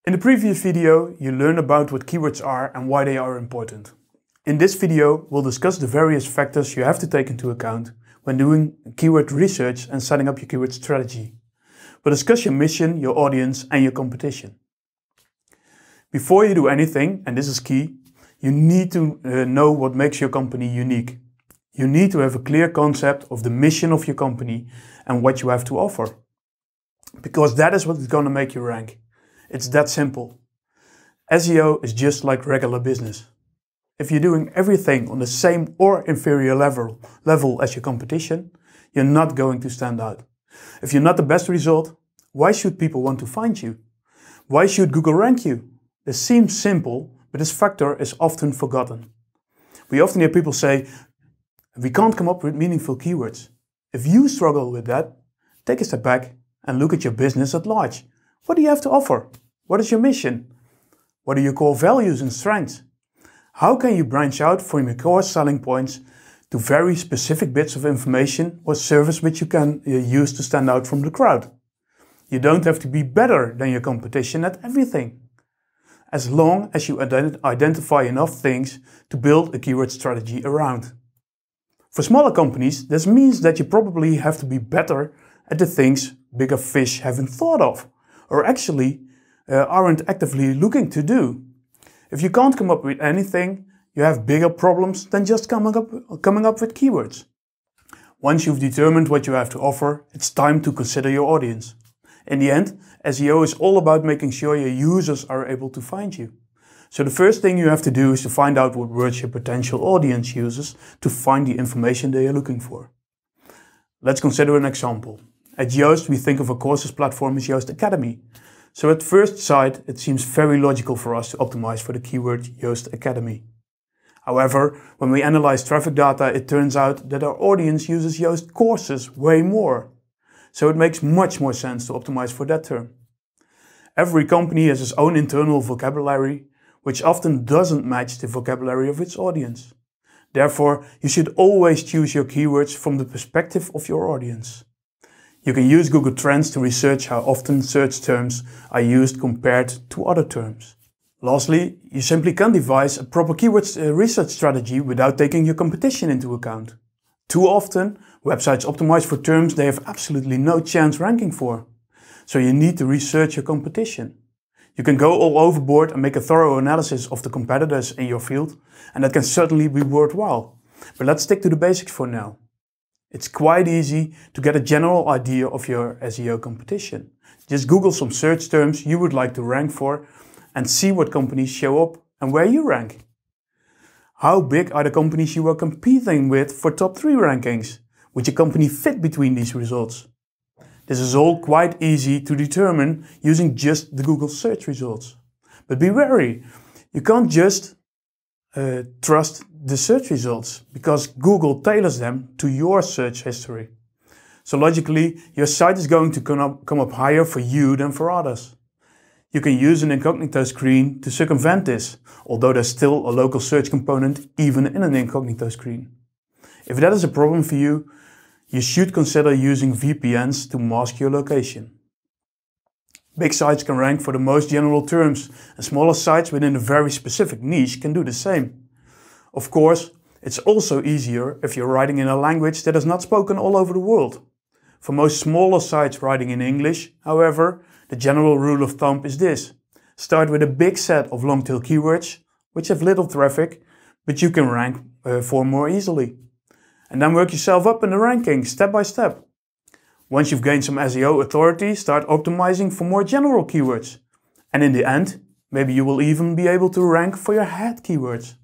In the previous video, you learned about what keywords are and why they are important. In this video, we'll discuss the various factors you have to take into account when doing keyword research and setting up your keyword strategy. We'll discuss your mission, your audience, and your competition. Before you do anything, and this is key, you need to know what makes your company unique. You need to have a clear concept of the mission of your company and what you have to offer. Because that is what is going to make you rank. It's that simple. SEO is just like regular business. If you're doing everything on the same or inferior level as your competition, you're not going to stand out. If you're not the best result, why should people want to find you? Why should Google rank you? This seems simple, but this factor is often forgotten. We often hear people say, we can't come up with meaningful keywords. If you struggle with that, take a step back and look at your business at large. What do you have to offer? What is your mission? What are your core values and strengths? How can you branch out from your core selling points to very specific bits of information or service which you can use to stand out from the crowd? You don't have to be better than your competition at everything, as long as you identify enough things to build a keyword strategy around. For smaller companies, this means that you probably have to be better at the things bigger fish haven't thought of, or actually aren't actively looking to do. If you can't come up with anything, you have bigger problems than just coming up with keywords. Once you've determined what you have to offer, it's time to consider your audience. In the end, SEO is all about making sure your users are able to find you. So the first thing you have to do is to find out what words your potential audience uses to find the information they are looking for. Let's consider an example. At Yoast, we think of a courses platform as Yoast Academy. So at first sight, it seems very logical for us to optimize for the keyword Yoast Academy. However, when we analyze traffic data, it turns out that our audience uses Yoast courses way more. So it makes much more sense to optimize for that term. Every company has its own internal vocabulary, which often doesn't match the vocabulary of its audience. Therefore, you should always choose your keywords from the perspective of your audience. You can use Google Trends to research how often search terms are used compared to other terms. Lastly, you simply can't devise a proper keyword research strategy without taking your competition into account. Too often, websites optimize for terms they have absolutely no chance ranking for. So you need to research your competition. You can go all overboard and make a thorough analysis of the competitors in your field, and that can certainly be worthwhile. But let's stick to the basics for now. It's quite easy to get a general idea of your SEO competition. Just Google some search terms you would like to rank for and see what companies show up and where you rank. How big are the companies you are competing with for top 3 rankings? Would your company fit between these results? This is all quite easy to determine using just the Google search results. But be wary, you can't just trust the search results because Google tailors them to your search history. So logically, your site is going to come up higher for you than for others. You can use an incognito screen to circumvent this, although there's still a local search component even in an incognito screen. If that is a problem for you, you should consider using VPNs to mask your location. Big sites can rank for the most general terms, and smaller sites within a very specific niche can do the same. Of course, it's also easier if you're writing in a language that is not spoken all over the world. For most smaller sites writing in English, however, the general rule of thumb is this. Start with a big set of long-tail keywords, which have little traffic, but you can rank for more easily. And then work yourself up in the ranking, step by step. Once you've gained some SEO authority, start optimizing for more general keywords. And in the end, maybe you will even be able to rank for your head keywords.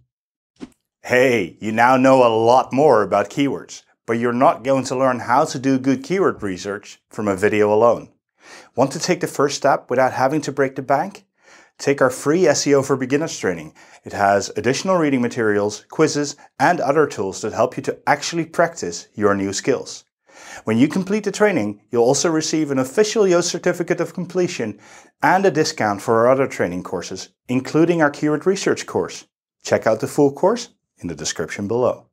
Hey, you now know a lot more about keywords, but you're not going to learn how to do good keyword research from a video alone. Want to take the first step without having to break the bank? Take our free SEO for Beginners training. It has additional reading materials, quizzes, and other tools that help you to actually practice your new skills. When you complete the training, you'll also receive an official Yoast certificate of completion and a discount for our other training courses, including our keyword research course. Check out the full course in the description below.